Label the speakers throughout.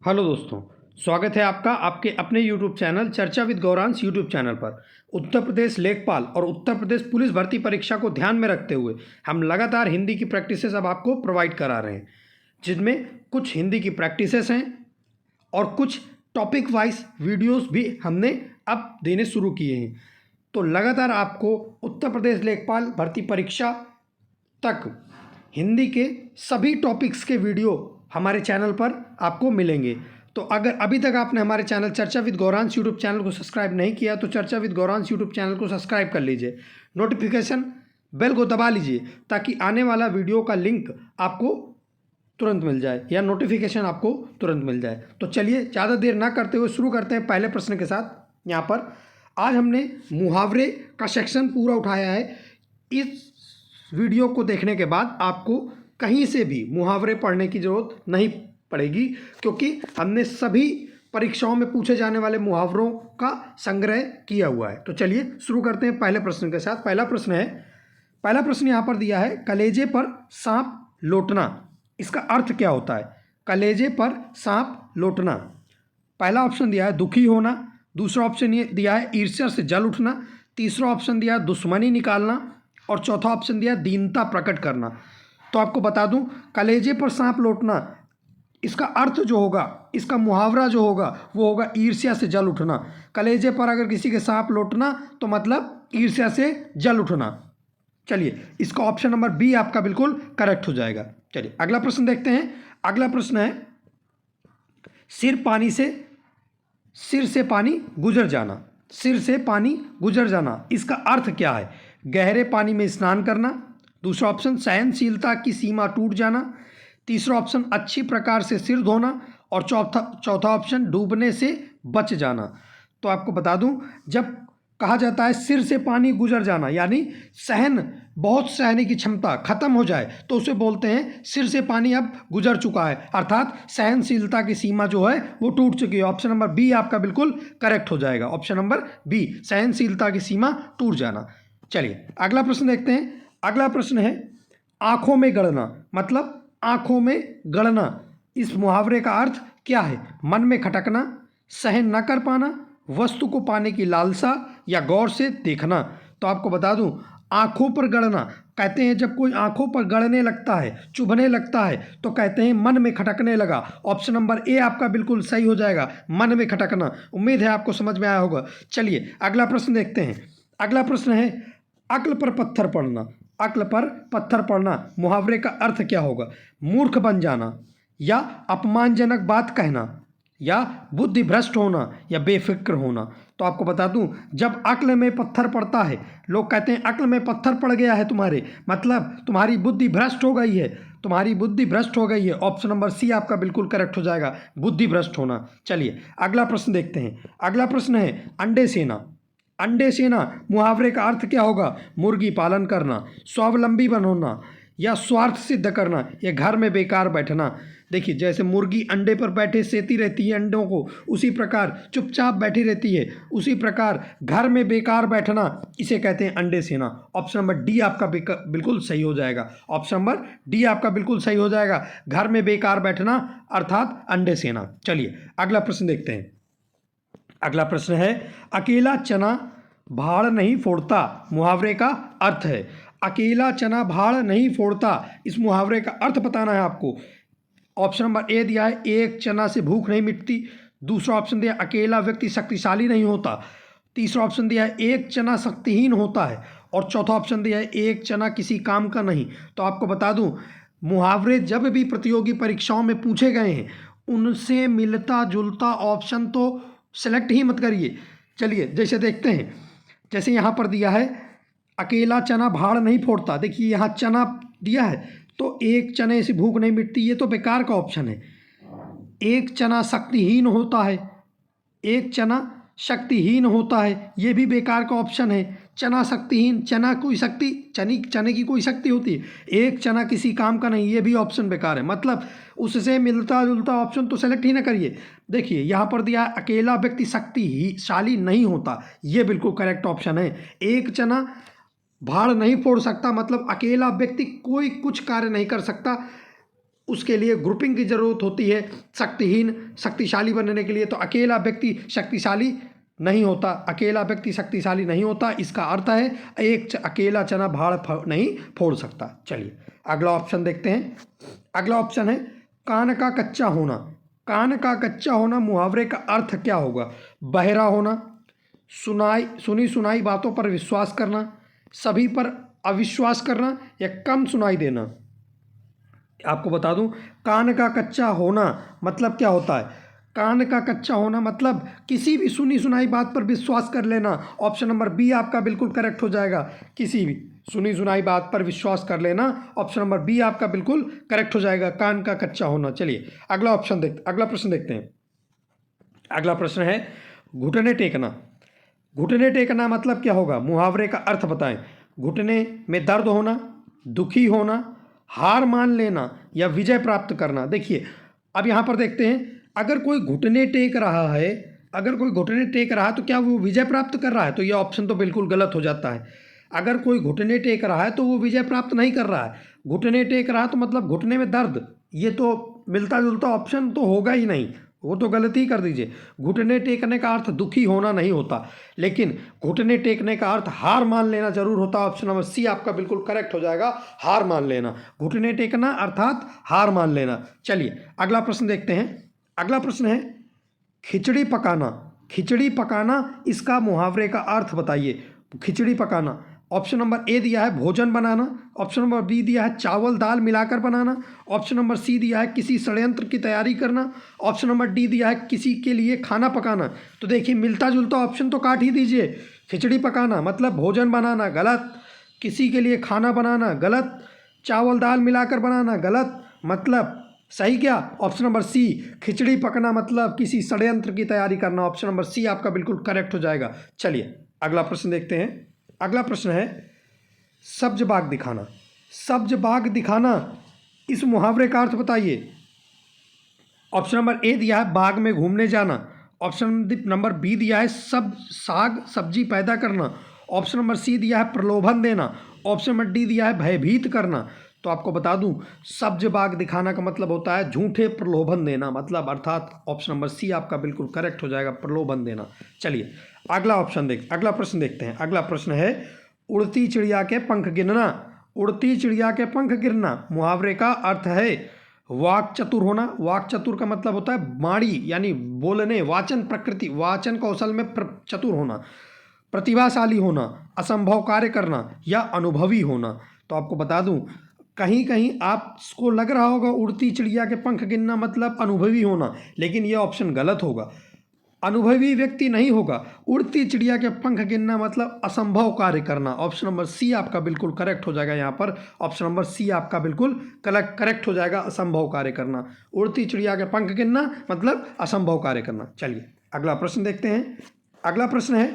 Speaker 1: Hello दोस्तों, स्वागत है आपका आपके अपने यूट्यूब चैनल चर्चा विद गौरांश यूट्यूब चैनल पर। उत्तर प्रदेश लेखपाल और उत्तर प्रदेश पुलिस भर्ती परीक्षा को ध्यान में रखते हुए हम लगातार हिंदी की प्रैक्टिसेस अब आपको प्रोवाइड करा रहे हैं, जिनमें कुछ हिंदी की प्रैक्टिसेस हैं और कुछ टॉपिक वाइज वीडियोस भी हमने अब देने शुरू किए हैं। तो लगातार आपको उत्तर प्रदेश लेखपाल भर्ती परीक्षा तक हिंदी के सभी टॉपिक्स के वीडियो हमारे चैनल पर आपको मिलेंगे। तो अगर अभी तक आपने हमारे चैनल चर्चा विद गौरांश यूट्यूब चैनल को सब्सक्राइब नहीं किया तो चर्चा विद गौरांश यूट्यूब चैनल को सब्सक्राइब कर लीजिए, नोटिफिकेशन बेल को दबा लीजिए ताकि आने वाला वीडियो का लिंक आपको तुरंत मिल जाए या नोटिफिकेशन आपको तुरंत मिल जाए। तो चलिए ज़्यादा देर ना करते हुए शुरू करते हैं पहले प्रश्न के साथ। यहाँ पर आज हमने मुहावरे का सेक्शन पूरा उठाया है। इस वीडियो को देखने के बाद आपको कहीं से भी मुहावरे पढ़ने की ज़रूरत नहीं पड़ेगी, क्योंकि हमने सभी परीक्षाओं में पूछे जाने वाले मुहावरों का संग्रह किया हुआ है। तो चलिए शुरू करते हैं पहले प्रश्न के साथ। पहला प्रश्न यहाँ पर दिया है, कलेजे पर सांप लोटना, इसका अर्थ क्या होता है? कलेजे पर सांप लोटना, पहला ऑप्शन दिया है दुखी होना, दूसरा ऑप्शन ये दिया है ईर्ष्या से जल उठना, तीसरा ऑप्शन दिया है दुश्मनी निकालना और चौथा ऑप्शन दिया दीनता प्रकट करना। तो आपको बता दूं, कलेजे पर सांप लोटना, इसका अर्थ जो होगा, इसका मुहावरा जो होगा वो होगा ईर्ष्या से जल उठना। कलेजे पर अगर किसी के सांप लोटना तो मतलब ईर्ष्या से जल उठना। चलिए इसका ऑप्शन नंबर बी आपका बिल्कुल करेक्ट हो जाएगा। चलिए अगला प्रश्न देखते हैं। अगला प्रश्न है, सिर से पानी गुजर जाना, सिर से पानी गुजर जाना, इसका अर्थ क्या है? गहरे पानी में स्नान करना, दूसरा ऑप्शन सहनशीलता की सीमा टूट जाना, तीसरा ऑप्शन अच्छी प्रकार से सिर धोना और चौथा ऑप्शन डूबने से बच जाना। तो आपको बता दूं, जब कहा जाता है सिर से पानी गुजर जाना यानी बहुत सहने की क्षमता खत्म हो जाए तो उसे बोलते हैं सिर से पानी अब गुजर चुका है, अर्थात सहनशीलता की सीमा जो है वो टूट चुकी है। ऑप्शन नंबर बी आपका बिल्कुल करेक्ट हो जाएगा। ऑप्शन नंबर बी, सहनशीलता की सीमा टूट जाना। चलिए अगला प्रश्न देखते हैं। अगला प्रश्न है, आंखों में गड़ना, मतलब आंखों में गड़ना, इस मुहावरे का अर्थ क्या है? मन में खटकना, सहन न कर पाना, वस्तु को पाने की लालसा या गौर से देखना। तो आपको बता दूं, आंखों पर गड़ना कहते हैं जब कोई आंखों पर गड़ने लगता है, चुभने लगता है तो कहते हैं मन में खटकने लगा। ऑप्शन नंबर ए आपका बिल्कुल सही हो जाएगा, मन में खटकना। उम्मीद है आपको समझ में आया होगा। चलिए अगला प्रश्न देखते हैं। अगला प्रश्न है, अक्ल पर पत्थर पड़ना, अक्ल पर पत्थर पड़ना, मुहावरे का अर्थ क्या होगा? मूर्ख बन जाना या अपमानजनक बात कहना या बुद्धि भ्रष्ट होना या बेफिक्र होना। तो आपको बता दूं, जब अक्ल में पत्थर पड़ता है, लोग कहते हैं अक्ल में पत्थर पड़ गया है तुम्हारे, मतलब तुम्हारी बुद्धि भ्रष्ट हो गई है, तुम्हारी बुद्धि भ्रष्ट हो गई है। ऑप्शन नंबर सी आपका बिल्कुल करेक्ट हो जाएगा, बुद्धि भ्रष्ट होना। चलिए अगला प्रश्न देखते हैं। अगला प्रश्न है, अंडे सेना, अंडे सेना, मुहावरे का अर्थ क्या होगा? मुर्गी पालन करना, स्वावलंबी बनना या स्वार्थ सिद्ध करना या घर में बेकार बैठना। देखिए जैसे मुर्गी अंडे पर बैठे सेती रहती है अंडों को, उसी प्रकार चुपचाप बैठी रहती है, उसी प्रकार घर में बेकार बैठना, इसे कहते हैं अंडे सेना। ऑप्शन नंबर डी आपका बिल्कुल सही हो जाएगा। ऑप्शन नंबर डी आपका बिल्कुल सही हो जाएगा, घर में बेकार बैठना अर्थात अंडे सेना। चलिए अगला प्रश्न देखते हैं। अगला प्रश्न है, अकेला चना भाड़ नहीं फोड़ता, मुहावरे का अर्थ है। अकेला चना भाड़ नहीं फोड़ता, इस मुहावरे का अर्थ बताना है आपको। ऑप्शन नंबर ए दिया है, एक चना से भूख नहीं मिटती, दूसरा ऑप्शन दिया अकेला व्यक्ति शक्तिशाली नहीं होता, तीसरा ऑप्शन दिया है एक चना शक्तिहीन होता है और चौथा ऑप्शन दिया है एक चना किसी काम का नहीं। तो आपको बता दूं, मुहावरे जब भी प्रतियोगी परीक्षाओं में पूछे गए हैं उनसे मिलता जुलता ऑप्शन तो सेलेक्ट ही मत करिए। चलिए जैसे देखते हैं, जैसे यहाँ पर दिया है अकेला चना भाड़ नहीं फोड़ता, देखिए यहाँ चना दिया है तो एक चने से भूख नहीं मिटती, ये तो बेकार का ऑप्शन है। एक चना शक्तिहीन होता है, एक चना शक्तिहीन होता है, ये भी बेकार का ऑप्शन है। चना शक्तिहीन, चना कोई शक्ति, चने की कोई शक्ति होती है, एक चना किसी काम का नहीं, ये भी ऑप्शन बेकार है। मतलब उससे मिलता जुलता ऑप्शन तो सेलेक्ट ही ना करिए। देखिए यहाँ पर दिया अकेला व्यक्ति शक्तिशाली नहीं होता, ये बिल्कुल करेक्ट ऑप्शन है। एक चना भाड़ नहीं फोड़ सकता, मतलब अकेला व्यक्ति कोई कुछ कार्य नहीं कर सकता, उसके लिए ग्रुपिंग की ज़रूरत होती है। शक्तिहीन शक्तिशाली बनने के लिए, तो अकेला व्यक्ति शक्तिशाली नहीं होता, अकेला व्यक्ति शक्तिशाली नहीं होता। इसका अर्थ है एक अकेला चना भाड़ नहीं फोड़ सकता। चलिए अगला ऑप्शन देखते हैं। अगला ऑप्शन है कान का कच्चा होना। कान का कच्चा होना मुहावरे का अर्थ क्या होगा? बहरा होना, सुनी सुनाई बातों पर विश्वास करना, सभी पर अविश्वास करना, या कम सुनाई देना। आपको बता दूं, कान का कच्चा होना मतलब क्या होता है? कान का कच्चा होना मतलब किसी भी सुनी सुनाई बात पर विश्वास कर लेना। ऑप्शन नंबर बी आपका बिल्कुल करेक्ट हो जाएगा। किसी भी सुनी सुनाई बात पर विश्वास कर लेना, ऑप्शन नंबर बी आपका बिल्कुल करेक्ट हो जाएगा, कान का कच्चा होना। चलिए अगला प्रश्न देखते हैं। अगला प्रश्न है घुटने टेकना। घुटने टेकना मतलब क्या होगा? मुहावरे का अर्थ बताएं। घुटने में दर्द होना, दुखी होना, हार मान लेना, या विजय प्राप्त करना। देखिए अब यहाँ पर देखते हैं, अगर कोई घुटने टेक रहा है, अगर कोई घुटने टेक रहा है तो क्या वो विजय प्राप्त कर रहा है? तो यह ऑप्शन तो बिल्कुल गलत हो जाता है। अगर कोई घुटने टेक रहा है तो वो विजय प्राप्त नहीं कर रहा है। घुटने टेक रहा है तो मतलब घुटने में दर्द, ये तो मिलता जुलता ऑप्शन तो होगा ही नहीं, वो तो गलत ही कर दीजिए। घुटने टेकने का अर्थ दुखी होना नहीं होता, लेकिन घुटने टेकने का अर्थ हार मान लेना जरूर होता। ऑप्शन नंबर सी आपका बिल्कुल करेक्ट हो जाएगा, हार मान लेना। घुटने टेकना अर्थात हार मान लेना। चलिए अगला प्रश्न देखते हैं। अगला प्रश्न है खिचड़ी पकाना। खिचड़ी पकाना, इसका मुहावरे का अर्थ बताइए। खिचड़ी पकाना, ऑप्शन नंबर ए दिया है भोजन बनाना, ऑप्शन नंबर बी दिया है चावल दाल मिलाकर बनाना, ऑप्शन नंबर सी दिया है किसी षड्यंत्र की तैयारी करना, ऑप्शन नंबर डी दिया है किसी के लिए खाना पकाना। तो देखिए मिलता जुलता ऑप्शन तो काट ही दीजिए। खिचड़ी पकाना मतलब भोजन बनाना, गलत। किसी के लिए खाना बनाना, गलत। चावल दाल मिलाकर बनाना, गलत। मतलब सही क्या? ऑप्शन नंबर सी, खिचड़ी पकना मतलब किसी षड्यंत्र की तैयारी करना। ऑप्शन नंबर सी आपका बिल्कुल करेक्ट हो जाएगा। चलिए अगला प्रश्न देखते हैं। अगला प्रश्न है सब्ज बाग दिखाना। सब्ज बाग दिखाना, इस मुहावरे का अर्थ बताइए। ऑप्शन नंबर ए दिया है बाग में घूमने जाना, ऑप्शन नंबर बी दिया है सब साग सब्जी पैदा करना, ऑप्शन नंबर सी दिया है प्रलोभन देना, ऑप्शन नंबर डी दिया है भयभीत करना। तो आपको बता दूं, सब्ज बाग दिखाना का मतलब होता है झूठे प्रलोभन देना, मतलब अर्थात ऑप्शन नंबर सी आपका बिल्कुल करेक्ट हो जाएगा, प्रलोभन देना। चलिए अगला प्रश्न देखते हैं। अगला प्रश्न है उड़ती चिड़िया के पंख गिनना। उड़ती चिड़िया के पंख गिरना, मुहावरे का अर्थ है वाक चतुर होना। वाक चतुर का मतलब होता है वाणी यानी बोलने, वाचन प्रकृति, वाचन कौशल में चतुर होना, प्रतिभाशाली होना, असंभव कार्य करना, या अनुभवी होना। तो आपको बता दूं, कहीं कहीं आपको लग रहा होगा उड़ती चिड़िया के पंख गिनना मतलब अनुभवी होना, लेकिन यह ऑप्शन गलत होगा। अनुभवी व्यक्ति नहीं होगा। उड़ती चिड़िया के पंख गिनना मतलब असंभव कार्य करना। ऑप्शन नंबर सी आपका बिल्कुल करेक्ट हो जाएगा। यहाँ पर ऑप्शन नंबर सी आपका बिल्कुल करेक्ट हो जाएगा, असंभव कार्य करना। उड़ती चिड़िया के पंख गिनना मतलब असंभव कार्य करना। चलिए अगला प्रश्न देखते हैं। अगला प्रश्न है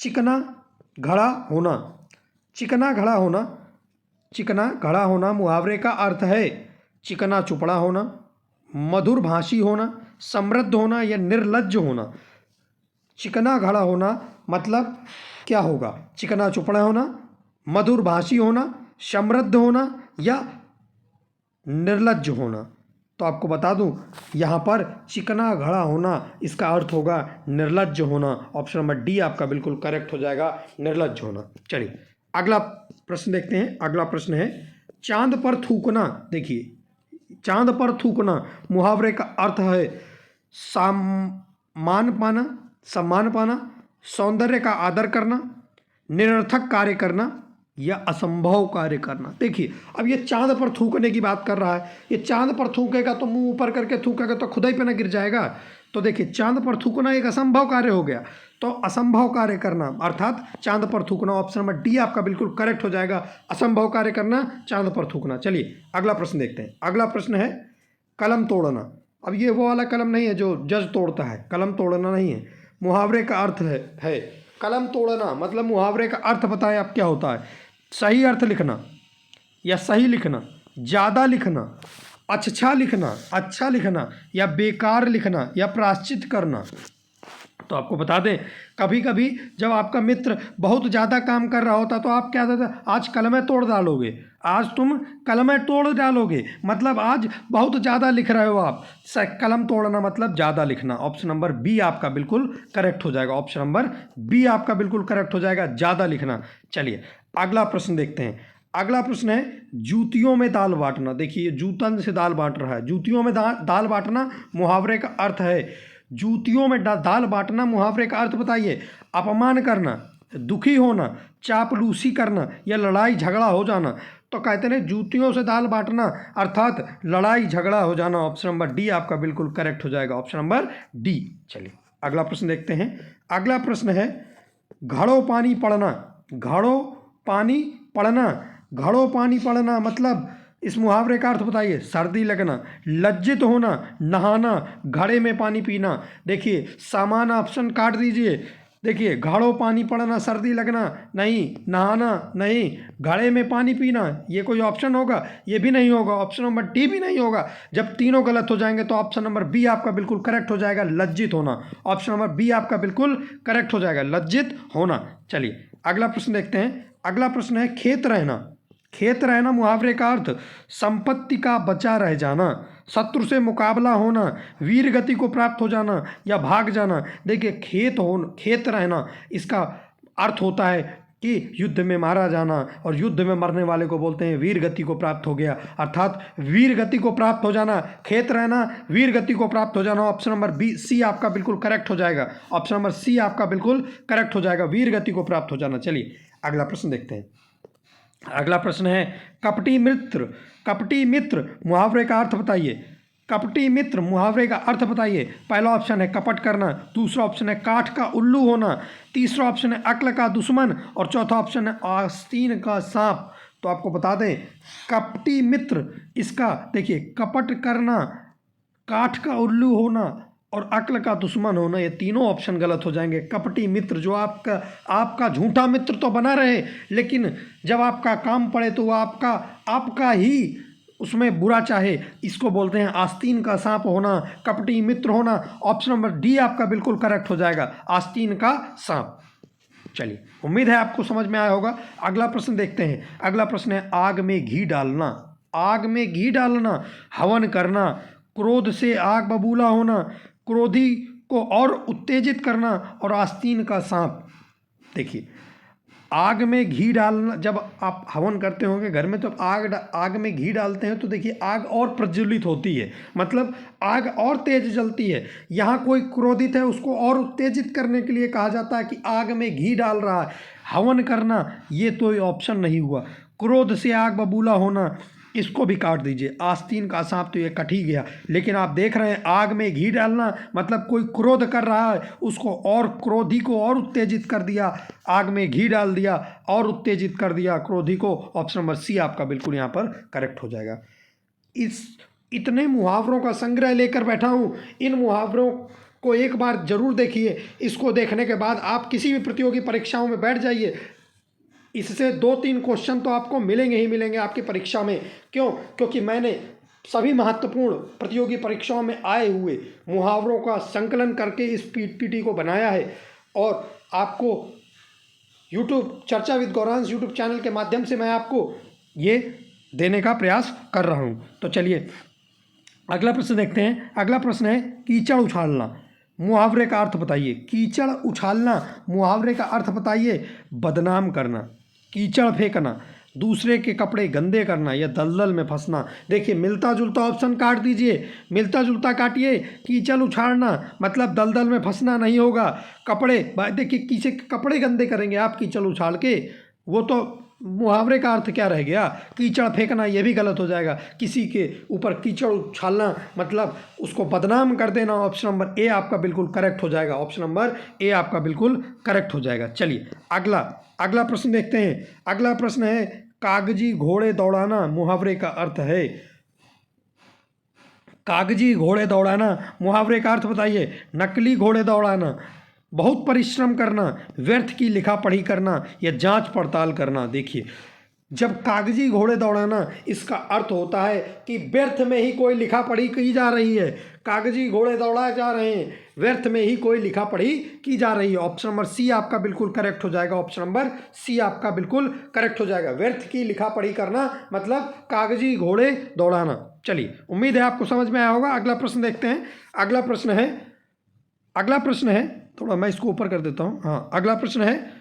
Speaker 1: चिकना घड़ा होना। चिकना घड़ा होना, चिकना घड़ा होना मुहावरे का अर्थ है चिकना चुपड़ा होना, मधुर भाषी होना, समृद्ध होना, या निर्लज्ज होना। चिकना घड़ा होना मतलब क्या होगा? चिकना चुपड़ा होना, मधुर भाषी होना, समृद्ध होना, या निर्लज्ज होना। तो आपको बता दूं, यहाँ पर चिकना घड़ा होना इसका अर्थ होगा निर्लज्ज होना। ऑप्शन नंबर डी आपका बिल्कुल करेक्ट हो जाएगा, निर्लज्ज होना। चलिए अगला प्रश्न देखते हैं। अगला प्रश्न है चांद पर थूकना। देखिए चांद पर थूकना मुहावरे का अर्थ है सम्मान पाना, सौंदर्य का आदर करना, निरर्थक कार्य करना, या असंभव कार्य करना। देखिए अब ये चांद पर थूकने की बात कर रहा है। ये चांद पर थूकेगा तो मुंह ऊपर करके थूकेगा तो खुदाई पे ना गिर जाएगा। तो देखिए चांद पर थूकना एक असंभव कार्य हो गया, तो असंभव कार्य करना अर्थात चांद पर थूकना। ऑप्शन नंबर डी आपका बिल्कुल करेक्ट हो जाएगा, असंभव कार्य करना, चांद पर थूकना। चलिए अगला प्रश्न देखते हैं। अगला प्रश्न है कलम तोड़ना। अब ये वो वाला कलम नहीं है जो जज तोड़ता है, कलम तोड़ना नहीं है। मुहावरे का अर्थ है कलम तोड़ना, मतलब मुहावरे का अर्थ बताएं आप क्या होता है। सही अर्थ लिखना, या सही लिखना, ज़्यादा लिखना, अच्छा लिखना, या बेकार लिखना, या प्रायश्चित करना। तो आपको बता दें, कभी कभी जब आपका मित्र बहुत ज़्यादा काम कर रहा होता तो आप क्या कहते हैं, आज कलमें तोड़ डालोगे, आज तुम कलमें तोड़ डालोगे, मतलब आज बहुत ज़्यादा लिख रहे हो आप। कलम तोड़ना मतलब ज़्यादा लिखना। ऑप्शन नंबर बी आपका बिल्कुल करेक्ट हो जाएगा। ऑप्शन नंबर बी आपका बिल्कुल करेक्ट हो जाएगा, ज़्यादा लिखना। चलिए अगला प्रश्न देखते हैं। अगला प्रश्न है जूतियों में दाल बांटना। देखिए जूतन से दाल बांट रहा है। जूतियों में दाल बांटना मुहावरे का अर्थ है। जूतियों में दाल बांटना मुहावरे का अर्थ बताइए। अपमान करना, दुखी होना, चापलूसी करना या लड़ाई झगड़ा हो जाना। तो कहते हैं जूतियों से दाल बांटना अर्थात लड़ाई झगड़ा हो जाना। ऑप्शन नंबर डी आपका बिल्कुल करेक्ट हो जाएगा। Option number D. चलिए अगला प्रश्न देखते हैं। अगला प्रश्न है घड़ों पानी पड़ना। घड़ों पानी पड़ना, घड़ों पानी पड़ना मतलब इस मुहावरे का अर्थ बताइए। सर्दी लगना, लज्जित होना, नहाना, घड़े में पानी पीना। देखिए सामान ऑप्शन काट दीजिए। देखिए घड़ों पानी पड़ना, सर्दी लगना नहीं, नहाना नहीं, घड़े में पानी पीना, ये कोई ऑप्शन होगा? ये भी नहीं होगा। ऑप्शन नंबर डी भी नहीं होगा। जब तीनों गलत हो जाएंगे तो ऑप्शन नंबर बी आपका बिल्कुल करेक्ट हो जाएगा, लज्जित होना। ऑप्शन नंबर बी आपका बिल्कुल करेक्ट हो जाएगा, लज्जित होना। चलिए अगला प्रश्न देखते हैं। अगला प्रश्न है खेत रहना। खेत रहना मुहावरे का अर्थ संपत्ति का बचा रह जाना, शत्रु से मुकाबला होना, वीर गति को प्राप्त हो जाना या भाग जाना। देखिए खेत रहना इसका अर्थ होता है कि युद्ध में मारा जाना, और युद्ध में मरने वाले को बोलते हैं वीर गति को प्राप्त हो गया, अर्थात वीर गति को प्राप्त हो जाना। खेत रहना वीर गति को प्राप्त हो जाना। ऑप्शन नंबर बी सी आपका बिल्कुल करेक्ट हो जाएगा। ऑप्शन नंबर सी आपका बिल्कुल करेक्ट हो जाएगा, वीर गति को प्राप्त हो जाना। चलिए अगला प्रश्न देखते हैं। अगला प्रश्न है कपटी मित्र। कपटी मित्र मुहावरे का अर्थ बताइए। कपटी मित्र मुहावरे का अर्थ बताइए। पहला ऑप्शन है कपट करना, दूसरा ऑप्शन है काठ का उल्लू होना, तीसरा ऑप्शन है अक्ल का दुश्मन और चौथा ऑप्शन है आस्तीन का सांप। तो आपको बता दें कपटी मित्र इसका देखिए कपट करना, काठ का उल्लू होना और अक्ल का दुश्मन होना, ये तीनों ऑप्शन गलत हो जाएंगे। कपटी मित्र जो आपका झूठा मित्र तो बना रहे, लेकिन जब आपका काम पड़े तो वो आपका ही उसमें बुरा चाहे, इसको बोलते हैं आस्तीन का सांप होना, कपटी मित्र होना। ऑप्शन नंबर डी आपका बिल्कुल करेक्ट हो जाएगा, आस्तीन का सांप। चलिए उम्मीद है आपको समझ में आया होगा। अगला प्रश्न देखते हैं। अगला प्रश्न है आग में घी डालना। आग में घी डालना, हवन करना, क्रोध से आग बबूला होना, क्रोधी को और उत्तेजित करना और आस्तीन का सांप। देखिए आग में घी डालना, जब आप हवन करते होंगे घर में तो आग में घी डालते हैं तो देखिए आग और प्रज्वलित होती है, मतलब आग और तेज जलती है। यहाँ कोई क्रोधित है उसको और उत्तेजित करने के लिए कहा जाता है कि आग में घी डाल रहा है। हवन करना ये तो ऑप्शन नहीं हुआ। क्रोध से आग बबूला होना इसको भी काट दीजिए, आस्तीन का सांप तो ये कट ही गया। लेकिन आप देख रहे हैं आग में घी डालना मतलब कोई क्रोध कर रहा है उसको और क्रोधी को और उत्तेजित कर दिया, आग में घी डाल दिया और उत्तेजित कर दिया क्रोधी को। ऑप्शन नंबर सी आपका बिल्कुल यहाँ पर करेक्ट हो जाएगा। इतने मुहावरों का संग्रह लेकर बैठा हूँ, इन मुहावरों को एक बार जरूर देखिए। इसको देखने के बाद आप किसी भी प्रतियोगी परीक्षाओं में बैठ जाइए, इससे 2-3 क्वेश्चन तो आपको मिलेंगे ही मिलेंगे आपकी परीक्षा में। क्यों? क्योंकि मैंने सभी महत्वपूर्ण प्रतियोगी परीक्षाओं में आए हुए मुहावरों का संकलन करके इस पीपीटी को बनाया है और आपको यूट्यूब चर्चा विद गौरांश यूट्यूब चैनल के माध्यम से मैं आपको ये देने का प्रयास कर रहा हूँ। तो चलिए अगला प्रश्न देखते हैं। अगला प्रश्न है कीचड़ उछालना, मुहावरे का अर्थ बताइए। कीचड़ उछालना मुहावरे का अर्थ बताइए। बदनाम करना, कीचड़ फेंकना, दूसरे के कपड़े गंदे करना या दलदल में फंसना। देखिए मिलता जुलता ऑप्शन काट दीजिए, मिलता जुलता काटिए। कीचड़ उछालना मतलब दलदल में फंसना नहीं होगा। कपड़े देखिए किसी के कपड़े गंदे करेंगे आप कीचड़ उछाल के, वो तो मुहावरे का अर्थ क्या रह गया। कीचड़ फेंकना ये भी गलत हो जाएगा। किसी के ऊपर कीचड़ उछालना मतलब उसको बदनाम कर देना। ऑप्शन नंबर ए आपका बिल्कुल करेक्ट हो जाएगा। ऑप्शन नंबर ए आपका बिल्कुल करेक्ट हो जाएगा। चलिए अगला प्रश्न देखते हैं। अगला प्रश्न है कागजी घोड़े दौड़ाना, मुहावरे का अर्थ है। कागजी घोड़े दौड़ाना मुहावरे का अर्थ बताइए। नकली घोड़े दौड़ाना, बहुत परिश्रम करना, व्यर्थ की लिखा पढ़ी करना या जांच पड़ताल करना। देखिए जब कागजी घोड़े दौड़ाना इसका अर्थ होता है कि व्यर्थ में ही कोई लिखा पढ़ी की जा रही है, कागजी घोड़े दौड़ाए जा रहे हैं, व्यर्थ में ही कोई लिखा पढ़ी की जा रही है। ऑप्शन नंबर सी आपका बिल्कुल करेक्ट हो जाएगा। ऑप्शन नंबर सी आपका बिल्कुल करेक्ट हो जाएगा। व्यर्थ की लिखा पढ़ी करना मतलब कागजी घोड़े दौड़ाना। चलिए, उम्मीद है आपको समझ में आया होगा। अगला प्रश्न देखते हैं। अगला प्रश्न है, थोड़ा मैं इसको ऊपर कर देता हूँ। हाँ, अगला प्रश्न है,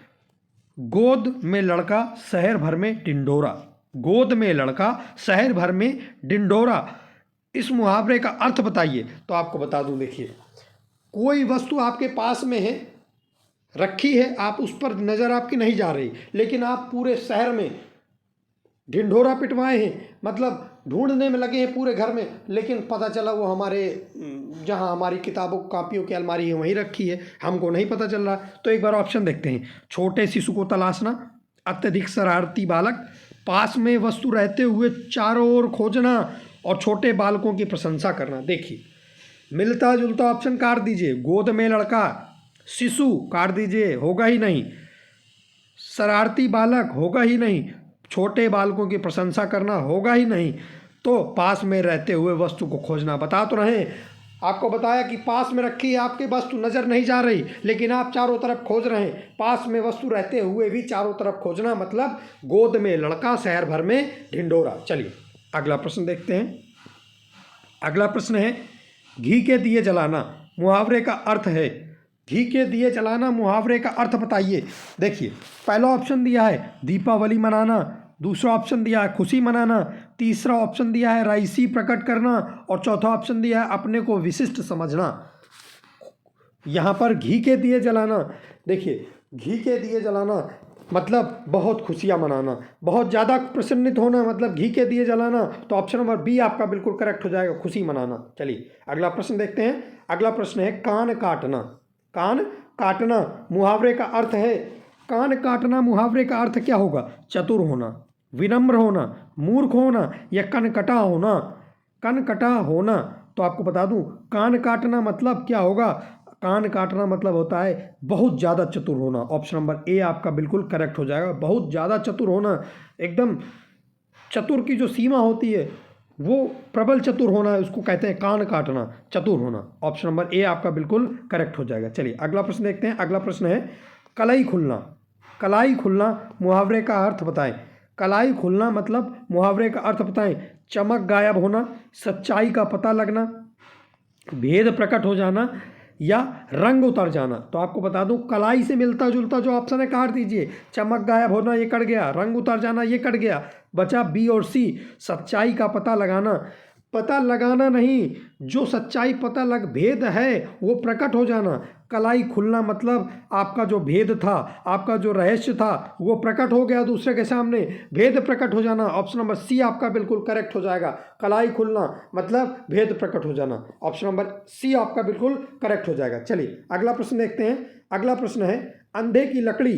Speaker 1: गोद में लड़का शहर भर में ढिंढोरा। गोद में लड़का शहर भर में ढिंढोरा, इस मुहावरे का अर्थ बताइए। तो आपको बता दूं, देखिए, कोई वस्तु आपके पास में है, रखी है, आप उस पर नज़र आपकी नहीं जा रही, लेकिन आप पूरे शहर में ढिंढोरा पिटवाए हैं, मतलब ढूंढने में लगे हैं पूरे घर में, लेकिन पता चला वो हमारे जहां हमारी किताबों कापियों की अलमारी है वहीं रखी है, हमको नहीं पता चल रहा। तो एक बार ऑप्शन देखते हैं। छोटे शिशु को तलाशना, अत्यधिक शरारती बालक, पास में वस्तु रहते हुए चारों ओर खोजना और छोटे बालकों की प्रशंसा करना। देखिए, मिलता जुलता ऑप्शन काट दीजिए। गोद में लड़का, शिशु काट दीजिए, होगा ही नहीं। शरारती बालक होगा ही नहीं। छोटे बालकों की प्रशंसा करना होगा ही नहीं। तो पास में रहते हुए वस्तु को खोजना। बता तो रहे, आपको बताया कि पास में रखी है, आपके वस्तु नज़र नहीं जा रही, लेकिन आप चारों तरफ खोज रहे हैं। पास में वस्तु रहते हुए भी चारों तरफ खोजना मतलब गोद में लड़का शहर भर में ढिंढोरा। चलिए, अगला प्रश्न देखते हैं। अगला प्रश्न है, घी के दिए जलाना मुहावरे का अर्थ है। घी के दिए जलाना मुहावरे का अर्थ बताइए। देखिए, पहला ऑप्शन दिया है दीपावली मनाना, दूसरा ऑप्शन दिया है खुशी मनाना, तीसरा ऑप्शन दिया है राइसी प्रकट करना और चौथा ऑप्शन दिया है अपने को विशिष्ट समझना। यहाँ पर घी के दिए जलाना, देखिए, घी के दिए जलाना मतलब बहुत खुशियाँ मनाना, बहुत ज़्यादा प्रसन्नित होना मतलब घी के दिए जलाना। तो ऑप्शन नंबर बी आपका बिल्कुल करेक्ट हो जाएगा, खुशी मनाना। चलिए, अगला प्रश्न देखते हैं। अगला प्रश्न है, कान काटना। कान काटना मुहावरे का अर्थ है। कान काटना मुहावरे का अर्थ क्या होगा? चतुर होना, विनम्र होना, मूर्ख होना या कनकटा होना। कनकटा होना, तो आपको बता दूं, कान काटना मतलब क्या होगा? कान काटना मतलब होता है बहुत ज़्यादा चतुर होना। ऑप्शन नंबर ए आपका बिल्कुल करेक्ट हो जाएगा। बहुत ज़्यादा चतुर होना, एकदम चतुर की जो सीमा होती है वो प्रबल चतुर होना है, उसको कहते हैं कान काटना, चतुर होना। ऑप्शन नंबर ए आपका बिल्कुल करेक्ट हो जाएगा। चलिए, अगला प्रश्न देखते हैं। अगला प्रश्न है, कलाई खुलना। कलाई खुलना मुहावरे का अर्थ बताएं। कलाई खुलना मतलब मुहावरे का अर्थ बताएं। चमक गायब होना, सच्चाई का पता लगना, भेद प्रकट हो जाना या रंग उतर जाना। तो आपको बता दूं, कलाई से मिलता जुलता जो ऑप्शन है काट दीजिए। चमक गायब होना ये कट गया, रंग उतर जाना ये कट गया, बचा बी और सी। सच्चाई का पता लगाना, पता लगाना नहीं, जो सच्चाई पता लग भेद है वो प्रकट हो जाना। कलाई खुलना मतलब आपका जो भेद था, आपका जो रहस्य था वो प्रकट हो गया दूसरे के सामने, भेद प्रकट हो जाना। ऑप्शन नंबर सी आपका बिल्कुल करेक्ट हो जाएगा। कलाई खुलना मतलब भेद प्रकट हो जाना। ऑप्शन नंबर सी आपका बिल्कुल करेक्ट हो जाएगा। चलिए, अगला प्रश्न देखते हैं। अगला प्रश्न है, अंधे की लकड़ी।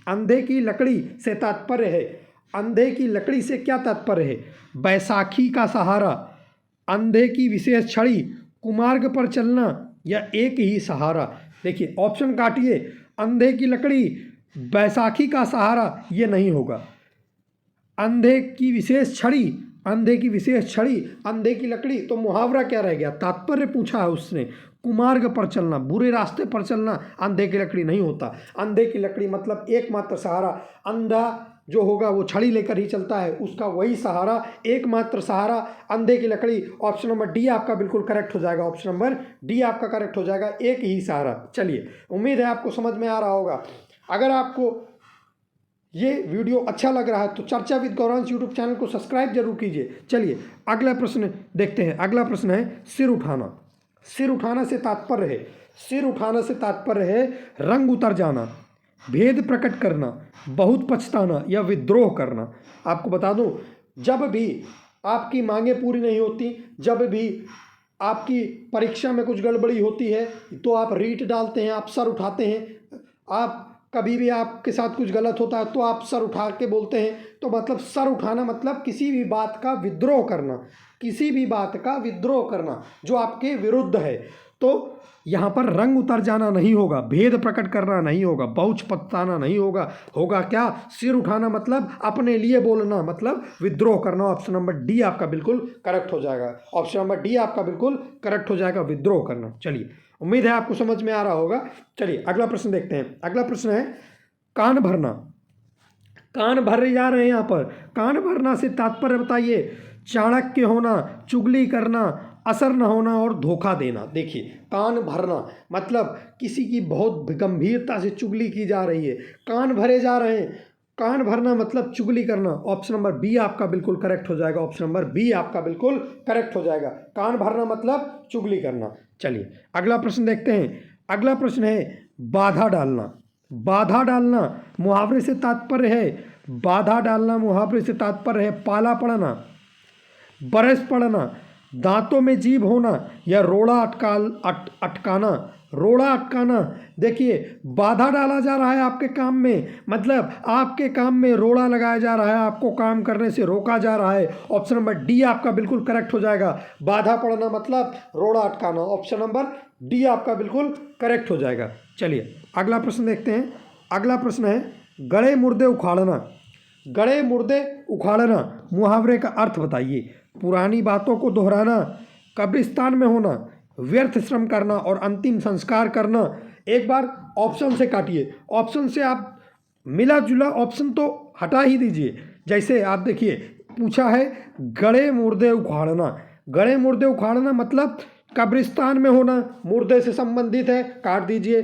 Speaker 1: अंधे की लकड़ी से तात्पर्य है। अंधे की लकड़ी से क्या तात्पर्य है? बैसाखी का सहारा, अंधे की विशेष छड़ी, कुमार्ग पर चलना या एक ही सहारा। देखिए, ऑप्शन काटिए। अंधे की लकड़ी, बैसाखी का सहारा, ये नहीं होगा। अंधे की विशेष छड़ी, अंधे की विशेष छड़ी, अंधे की लकड़ी, तो मुहावरा क्या रह गया? तात्पर्य पूछा है उसने। कुमार्ग पर चलना, बुरे रास्ते पर चलना, अंधे की लकड़ी नहीं होता। अंधे की लकड़ी मतलब एकमात्र सहारा। अंधा जो होगा वो छड़ी लेकर ही चलता है, उसका वही सहारा, एकमात्र सहारा अंधे की लकड़ी। ऑप्शन नंबर डी आपका बिल्कुल करेक्ट हो जाएगा। ऑप्शन नंबर डी आपका करेक्ट हो जाएगा, एक ही सहारा। चलिए, उम्मीद है आपको समझ में आ रहा होगा। अगर आपको ये वीडियो अच्छा लग रहा है तो चर्चा विद गौरांश यूट्यूब चैनल को सब्सक्राइब जरूर कीजिए। चलिए, अगला प्रश्न देखते हैं। अगला प्रश्न है, सिर उठाना। सिर उठाना से तात्पर्य है, सिर उठाना से तात्पर्य है रंग उतर जाना, भेद प्रकट करना, बहुत पछताना या विद्रोह करना। आपको बता दूं, जब भी आपकी मांगें पूरी नहीं होती, जब भी आपकी परीक्षा में कुछ गड़बड़ी होती है तो आप रीट डालते हैं, आप सर उठाते हैं। आप कभी भी आपके साथ कुछ गलत होता है तो आप सर उठा के बोलते हैं। तो मतलब सर उठाना मतलब किसी भी बात का विद्रोह करना, किसी भी बात का विद्रोह करना जो आपके विरुद्ध है। तो यहाँ पर रंग उतर जाना नहीं होगा, भेद प्रकट करना नहीं होगा, बहुच पछताना नहीं होगा। होगा क्या? सिर उठाना मतलब अपने लिए बोलना, मतलब विद्रोह करना। ऑप्शन नंबर डी आपका बिल्कुल करेक्ट हो जाएगा। ऑप्शन नंबर डी आपका बिल्कुल करेक्ट हो जाएगा, विद्रोह करना। चलिए, उम्मीद है आपको समझ में आ रहा होगा। चलिए अगला प्रश्न देखते हैं। अगला प्रश्न है कान भरना। कान भरे जा रहे हैं यहाँ पर। कान भरना से तात्पर्य बताइए। चाणक्य होना, चुगली करना, असर न होना और धोखा देना। देखिए, कान भरना मतलब किसी की बहुत गंभीरता से चुगली की जा रही है, कान भरे जा रहे हैं। कान भरना मतलब चुगली करना। ऑप्शन नंबर बी आपका बिल्कुल करेक्ट हो जाएगा। ऑप्शन नंबर बी आपका बिल्कुल करेक्ट हो जाएगा। कान भरना मतलब चुगली करना। चलिए अगला प्रश्न देखते हैं। अगला प्रश्न है बाधा डालना। बाधा डालना मुहावरे से तात्पर्य है। बाधा डालना मुहावरे से तात्पर्य है पाला पड़ना, बरस पड़ना, दांतों में जीभ होना या रोड़ा अटकाना। रोड़ा अटकाना। देखिए, बाधा डाला जा रहा है आपके काम में, मतलब आपके काम में रोड़ा लगाया जा रहा है, आपको काम करने से रोका जा रहा है। ऑप्शन नंबर डी आपका बिल्कुल करेक्ट हो जाएगा। बाधा पड़ना मतलब रोड़ा अटकाना। ऑप्शन नंबर डी आपका बिल्कुल करेक्ट हो जाएगा। चलिए अगला प्रश्न देखते हैं। अगला प्रश्न है गड़े मुर्दे उखाड़ना। गड़े मुर्दे उखाड़ना मुहावरे का अर्थ बताइए। पुरानी बातों को दोहराना, कब्रिस्तान में होना, व्यर्थ श्रम करना और अंतिम संस्कार करना। एक बार ऑप्शन से काटिए। ऑप्शन से आप मिला जुला ऑप्शन तो हटा ही दीजिए। जैसे आप देखिए, पूछा है गड़े मुर्दे उखाड़ना। गड़े मुर्दे उखाड़ना मतलब कब्रिस्तान में होना, मुर्दे से संबंधित है, काट दीजिए।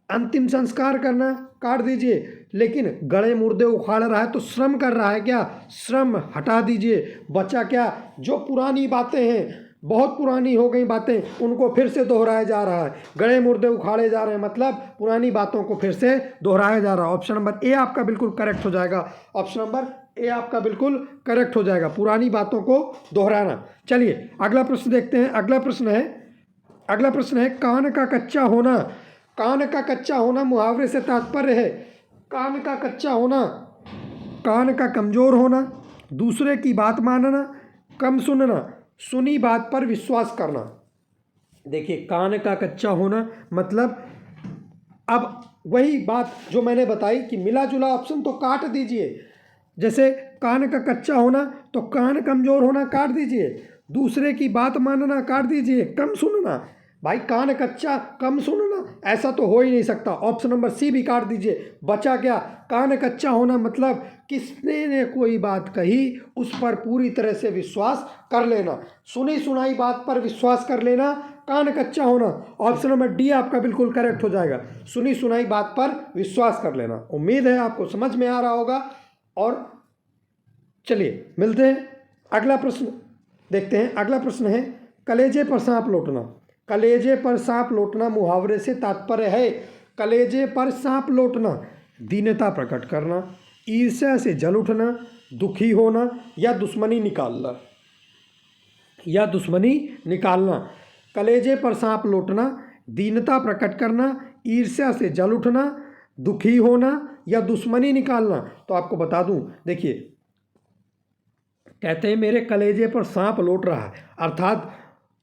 Speaker 1: अंतिम संस्कार करना, काट दीजिए। लेकिन गड़े मुर्दे उखाड़ रहा है तो श्रम कर रहा है क्या? श्रम हटा दीजिए। बचा क्या? जो पुरानी बातें हैं, बहुत पुरानी हो गई बातें, उनको फिर से दोहराया जा रहा है। गड़े मुर्दे उखाड़े जा रहे हैं मतलब पुरानी बातों को फिर से दोहराया जा रहा है। ऑप्शन नंबर ए आपका बिल्कुल करेक्ट हो जाएगा। ऑप्शन नंबर ए आपका बिल्कुल करेक्ट हो जाएगा, पुरानी बातों को दोहराना। चलिए अगला प्रश्न देखते हैं। अगला प्रश्न है कान का कच्चा होना। कान का कच्चा होना मुहावरे से तात्पर्य है। कान का कच्चा होना, कान का कमज़ोर होना, दूसरे की बात मानना, कम सुनना, सुनी बात पर विश्वास करना। देखिए, कान का कच्चा होना मतलब अब वही बात जो मैंने बताई कि मिला जुला ऑप्शन तो काट दीजिए। जैसे कान का कच्चा होना तो कान कमज़ोर होना काट दीजिए, दूसरे की बात मानना काट दीजिए, कम सुनना। भाई कान कच्चा कम सुनना, ऐसा तो हो ही नहीं सकता। ऑप्शन नंबर सी भी काट दीजिए। बचा क्या? कान कच्चा होना मतलब किसने ने कोई बात कही उस पर पूरी तरह से विश्वास कर लेना, सुनी सुनाई बात पर विश्वास कर लेना, कान कच्चा होना। ऑप्शन नंबर डी आपका बिल्कुल करेक्ट हो जाएगा, सुनी सुनाई बात पर विश्वास कर लेना। उम्मीद है आपको समझ में आ रहा होगा। और चलिए मिलते हैं, अगला प्रश्न देखते हैं। अगला प्रश्न है कलेजे पर सांप लौटना। कलेजे पर सांप लौटना मुहावरे से तात्पर्य है। कलेजे पर सांप लौटना दीनता प्रकट करना, ईर्ष्या से जल उठना, दुखी होना या दुश्मनी निकालना। या दुश्मनी निकालना। कलेजे पर सांप लौटना, दीनता प्रकट करना, ईर्ष्या से जल उठना, दुखी होना या दुश्मनी निकालना। तो आपको बता दूं, देखिए कहते हैं मेरे कलेजे पर सांप लौट रहा है, अर्थात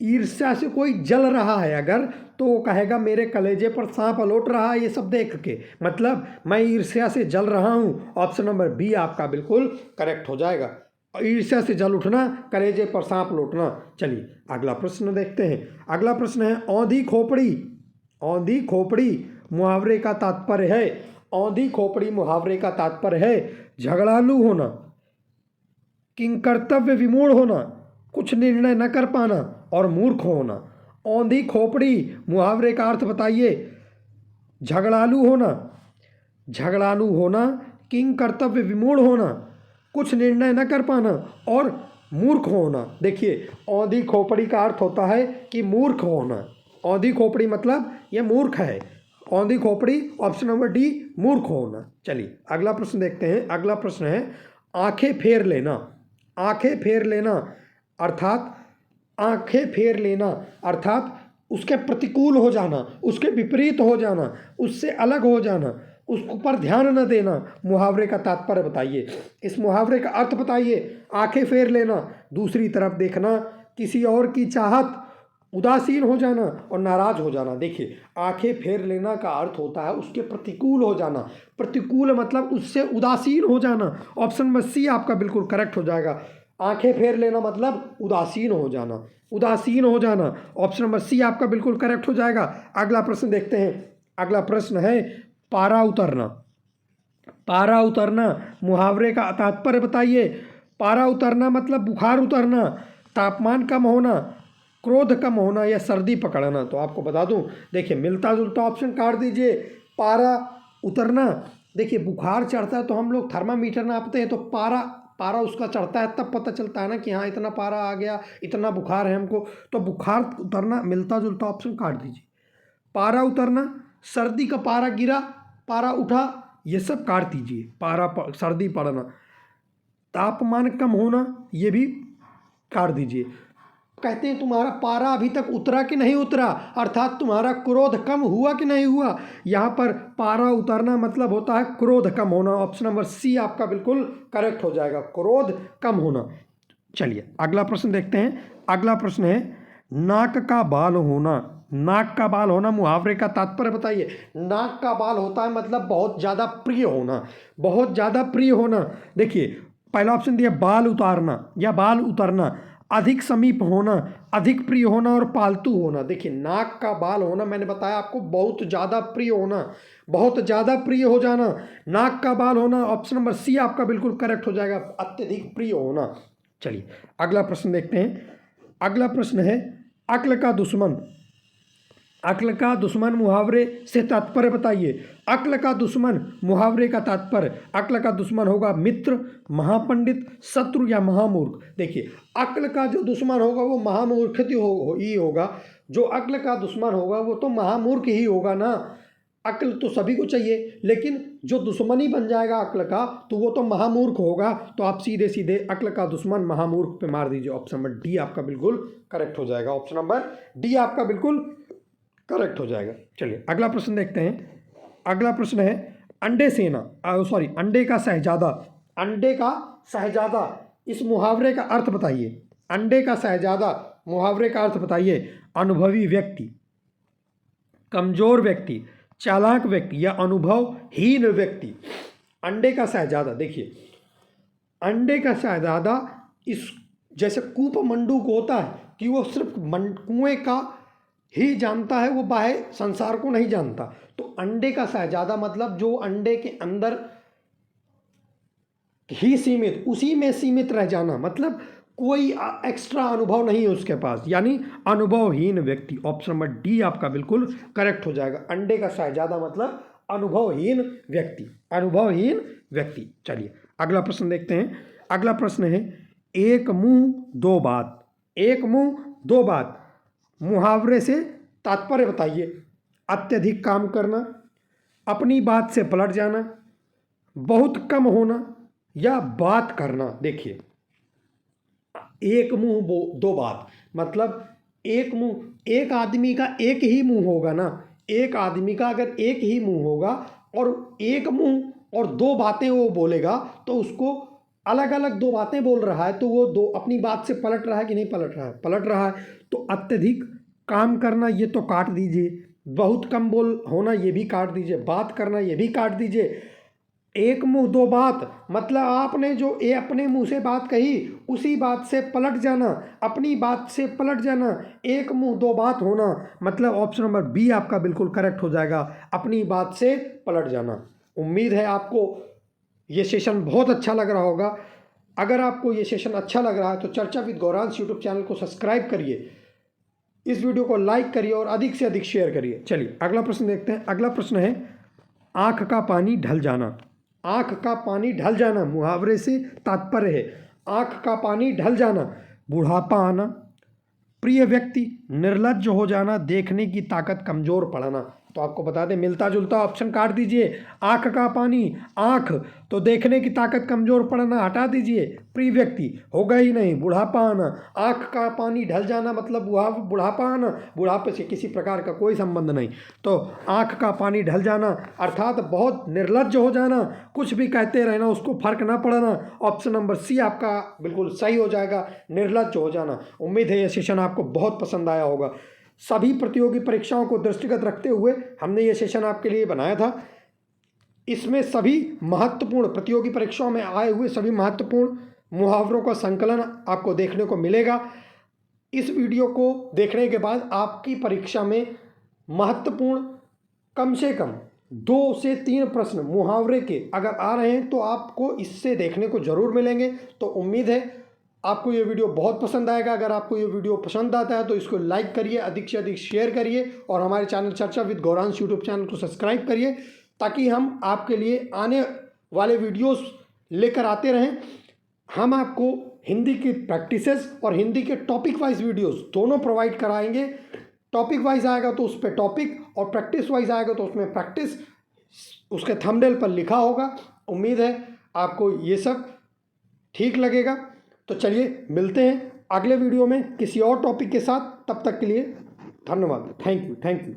Speaker 1: ईर्ष्या से कोई जल रहा है अगर, तो वो कहेगा मेरे कलेजे पर सांप लौट रहा है। ये सब देख के मतलब मैं ईर्ष्या से जल रहा हूँ। ऑप्शन नंबर बी आपका बिल्कुल करेक्ट हो जाएगा। ईर्ष्या से जल उठना, कलेजे पर सांप लौटना। चलिए अगला प्रश्न देखते हैं। अगला प्रश्न है औंधी खोपड़ी। औंधी खोपड़ी मुहावरे का तात्पर्य है। औंधी खोपड़ी मुहावरे का तात्पर्य है झगड़ालू होना, किंकर्तव्य विमूढ़ होना, कुछ निर्णय न कर पाना और मूर्ख होना। औंधी खोपड़ी मुहावरे का अर्थ बताइए। झगड़ालू होना, झगड़ालू होना, किंग कर्तव्य विमूढ़ होना, कुछ निर्णय न कर पाना और मूर्ख होना। देखिए, औंधी खोपड़ी का अर्थ होता है कि मूर्ख होना। औंधी खोपड़ी मतलब ये मूर्ख है। औंधी खोपड़ी ऑप्शन नंबर डी, मूर्ख होना। चलिए अगला प्रश्न देखते हैं। अगला प्रश्न है आंखें फेर लेना। आंखें फेर लेना अर्थात आंखें फेर लेना अर्थात उसके प्रतिकूल हो जाना, उसके विपरीत हो जाना, उससे अलग हो जाना, उस पर ध्यान न देना। मुहावरे का तात्पर्य बताइए, इस मुहावरे का अर्थ बताइए। आंखें फेर लेना, दूसरी तरफ देखना, किसी और की चाहत उदासीन हो जाना और नाराज हो जाना। देखिए, आंखें फेर लेना का अर्थ होता है उसके प्रतिकूल हो जाना। प्रतिकूल मतलब उससे उदासीन हो जाना। ऑप्शन नंबर सी आपका बिल्कुल करेक्ट हो जाएगा। आंखें फेर लेना मतलब उदासीन हो जाना, उदासीन हो जाना। ऑप्शन नंबर सी आपका बिल्कुल करेक्ट हो जाएगा। अगला प्रश्न देखते हैं। अगला प्रश्न है पारा उतरना। पारा उतरना मुहावरे का तात्पर्य बताइए। पारा उतरना मतलब बुखार उतरना, तापमान कम होना, क्रोध कम होना या सर्दी पकड़ना। तो आपको बता दूं, देखिए मिलता जुलता ऑप्शन काट दीजिए। पारा उतरना, देखिए बुखार चढ़ता है तो हम लोग थर्मामीटर नापते हैं, तो पारा पारा उसका चढ़ता है तब पता चलता है ना कि हाँ इतना पारा आ गया, इतना बुखार है हमको। तो बुखार उतरना मिलता जुलता ऑप्शन काट दीजिए। पारा उतरना, सर्दी का पारा गिरा, पारा उठा, ये सब काट दीजिए। सर्दी पड़ना, तापमान कम होना, ये भी काट दीजिए। कहते हैं तुम्हारा पारा अभी तक उतरा कि नहीं उतरा, अर्थात तुम्हारा क्रोध कम हुआ कि नहीं हुआ। यहाँ पर पारा उतरना मतलब होता है क्रोध कम होना। ऑप्शन नंबर सी आपका बिल्कुल करेक्ट हो जाएगा, क्रोध कम होना। चलिए अगला प्रश्न देखते हैं। अगला प्रश्न है नाक का बाल होना। नाक का बाल होना मुहावरे का तात्पर्य बताइए। नाक का बाल होता है मतलब बहुत ज़्यादा प्रिय होना, बहुत ज़्यादा प्रिय होना। देखिए पहला ऑप्शन दिया बाल उतारना या बाल उतरना, अधिक समीप होना, अधिक प्रिय होना और पालतू होना। देखिए नाक का बाल होना मैंने बताया आपको बहुत ज़्यादा प्रिय होना, बहुत ज़्यादा प्रिय हो जाना। नाक का बाल होना ऑप्शन नंबर सी आपका बिल्कुल करेक्ट हो जाएगा, अत्यधिक प्रिय होना। चलिए अगला प्रश्न देखते हैं। अगला प्रश्न है अक्ल का दुश्मन। अक्ल का दुश्मन मुहावरे से तात्पर्य बताइए। अक्ल का दुश्मन मुहावरे का तात्पर्य, अक्ल का दुश्मन होगा मित्र, महापंडित, शत्रु या महामूर्ख। देखिए अक्ल का जो दुश्मन होगा वो महामूर्ख ही होगा। जो अक्ल का दुश्मन होगा वो तो महामूर्ख ही होगा ना। अक्ल तो सभी को चाहिए, लेकिन जो दुश्मनी बन जाएगा अक्ल का तो वो तो महामूर्ख होगा। तो आप सीधे सीधे अक्ल का दुश्मन महामूर्ख पे मार दीजिए। ऑप्शन नंबर डी आपका बिल्कुल करेक्ट हो जाएगा। ऑप्शन नंबर डी आपका बिल्कुल करेक्ट हो जाएगा। चलिए अगला प्रश्न देखते हैं। अगला प्रश्न है अंडे सेना, अंडे का शहजादा। अंडे का शहजादा इस मुहावरे का अर्थ बताइए। अंडे का शहजादा मुहावरे का अर्थ बताइए। अनुभवी व्यक्ति, कमजोर व्यक्ति, चालाक व्यक्ति या अनुभवहीन व्यक्ति। अंडे का शहजादा, देखिए अंडे का शहजादा इस जैसे कूप मंडूक होता है कि वो सिर्फ कुएं का ही जानता है, वो बाह्य संसार को नहीं जानता। तो अंडे का शहजादा मतलब जो अंडे के अंदर ही सीमित, उसी में सीमित रह जाना, मतलब कोई एक्स्ट्रा अनुभव नहीं है उसके पास, यानी अनुभवहीन व्यक्ति। ऑप्शन नंबर डी आपका बिल्कुल करेक्ट हो जाएगा। अंडे का शहजादा मतलब अनुभवहीन व्यक्ति, अनुभवहीन व्यक्ति। चलिए अगला प्रश्न देखते हैं। अगला प्रश्न है एक मुंह दो बात। एक मुंह दो बात मुहावरे से तात्पर्य बताइए। अत्यधिक काम करना, अपनी बात से पलट जाना, बहुत कम होना या बात करना। देखिए एक मुंह दो बात मतलब एक मुंह, एक आदमी का एक ही मुंह होगा ना। एक आदमी का अगर एक ही मुंह होगा और एक मुंह और दो बातें वो बोलेगा तो उसको अलग अलग दो बातें बोल रहा है, तो वो दो अपनी बात से पलट रहा है कि नहीं पलट रहा है, पलट रहा है। तो अत्यधिक काम करना ये तो काट दीजिए, बहुत कम बोल होना ये भी काट दीजिए, बात करना ये भी काट दीजिए। एक मुंह दो बात मतलब आपने जो ये अपने मुंह से बात कही उसी बात से पलट जाना, अपनी बात से पलट जाना। एक मुंह दो बात होना मतलब ऑप्शन नंबर बी आपका बिल्कुल करेक्ट हो जाएगा, अपनी बात से पलट जाना। उम्मीद है आपको ये सेशन बहुत अच्छा लग रहा होगा। अगर आपको ये सेशन अच्छा लग रहा है तो चर्चा विद गौरांश यूट्यूब चैनल को सब्सक्राइब करिए, इस वीडियो को लाइक करिए और अधिक से अधिक शेयर करिए। चलिए अगला प्रश्न देखते हैं। अगला प्रश्न है आँख का पानी ढल जाना। आँख का पानी ढल जाना मुहावरे से तात्पर्य है आँख का पानी ढल जाना, बुढ़ापा आना, प्रिय व्यक्ति निर्लज्ज हो जाना, देखने की ताकत कमजोर पड़ना। तो आपको बता दें मिलता जुलता ऑप्शन काट दीजिए। आँख का पानी, आँख तो देखने की ताकत कमज़ोर पड़ना, हटा दीजिए। प्रिय व्यक्ति होगा ही नहीं, बुढ़ापा आना। आँख का पानी ढल जाना मतलब बुढ़ापा आना, बुढ़ापे से किसी प्रकार का कोई संबंध नहीं। तो आँख का पानी ढल जाना अर्थात बहुत निर्लज्ज हो जाना, कुछ भी कहते रहना, उसको फर्क ना पड़ना। ऑप्शन नंबर सी आपका बिल्कुल सही हो जाएगा, निर्लज्ज हो जाना। उम्मीद है ये सेशन आपको बहुत पसंद आया होगा। सभी प्रतियोगी परीक्षाओं को दृष्टिगत रखते हुए हमने ये सेशन आपके लिए बनाया था। इसमें सभी महत्वपूर्ण प्रतियोगी परीक्षाओं में आए हुए सभी महत्वपूर्ण मुहावरों का संकलन आपको देखने को मिलेगा। इस वीडियो को देखने के बाद आपकी परीक्षा में महत्वपूर्ण कम से कम 2 से 3 प्रश्न मुहावरे के अगर आ रहे हैं तो आपको इससे देखने को ज़रूर मिलेंगे। तो उम्मीद है आपको ये वीडियो बहुत पसंद आएगा। अगर आपको ये वीडियो पसंद आता है तो इसको लाइक करिए, अधिक से अधिक शेयर करिए और हमारे चैनल चर्चा विद गौरांश यूट्यूब चैनल को सब्सक्राइब करिए, ताकि हम आपके लिए आने वाले वीडियोस लेकर आते रहें। हम आपको हिंदी की प्रैक्टिसेस और हिंदी के टॉपिक वाइज वीडियोस दोनों प्रोवाइड कराएंगे। टॉपिक वाइज आएगा तो उस पर टॉपिक, और प्रैक्टिस वाइज आएगा तो उसमें प्रैक्टिस उसके थंबनेल पर लिखा होगा। उम्मीद है आपको ये सब ठीक लगेगा। तो चलिए मिलते हैं अगले वीडियो में किसी और टॉपिक के साथ। तब तक के लिए धन्यवाद। Thank you.